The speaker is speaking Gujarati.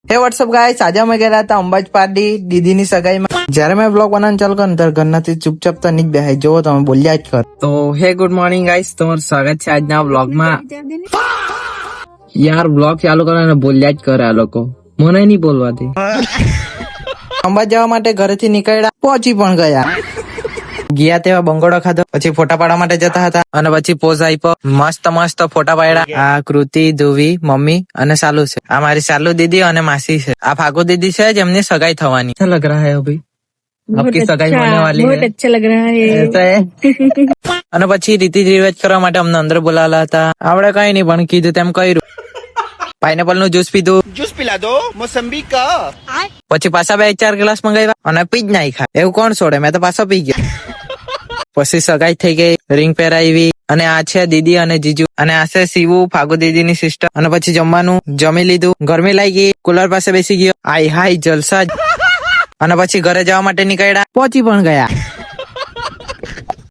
હે વોટ્સઅપ ગાઈસ, આજે અમે ગયા હતા અંબાજ પાર્ટી દીદીની સગાઈમાં. જયારે મેં બ્લોગ બનાવવાનું ચાલુ કર્યું ત્યારે ઘરનાથી ચૂપચાપ તો નહીં જ બેહાય, જોવો તમે બોલ્યા જ કર. તો હે ગુડ મોર્નિંગ ગાઈસ, તમારું સ્વાગત છે આજના બ્લોગમાં. યાર બ્લોગ ચાલુ કરો અને બોલ્યા જ કરે આ લોકો, મને નહીં બોલવાથી. અંબાજ જવા માટે ઘરેથી નીકળ્યા, પહોંચી પણ ગયા તેવા બંગોળો ખાધો, પછી ફોટા પાડવા માટે જતા હતા અને પછી પોઝ આપ્યો, મસ્ત ફોટા પાડ્યા. આ કૃતિ, ધુવી, મમ્મી અને સાલુ છે. આ મારી સાલુ દીદી અને માસી છે. આ ફાગુ દીદી છે જેમની સગાઈ થવાની. अच्छा लग रहा है अभी आपकी सगाई होने वाली है. बहुत अच्छा लग रहा है. અને પછી રીતિ રિવાજ કરવા માટે અમને અંદર બોલાવેલા હતા. આપણે કઈ નહીં પણ કીધું તેમ કર્યું. પાઇનેપલ નું જ્યુસ પીધું. जूस पिला दो मौसम्बी का. પછી પાછા 2-4 ગ્લાસ મંગાવ્યા અને પી જ નાખ્યા. એવું કોણ છોડે, મેં તો પાછો પી ગયો. પછી સગાઈ થઈ ગઈ, રિંગ પહેરાવી અને આ છે દીદી અને જીજુ અને આ છે શિવુ, ફાગુ દીદી ની સિસ્ટર. અને પછી જમવાનું જમી લીધું, ગરમી લાગી, કુલર પાસે બેસી ગયો. આઈ હાય જલસા જ. અને પછી ઘરે જવા માટે નીકળ્યા, પહોંચી પણ ગયા.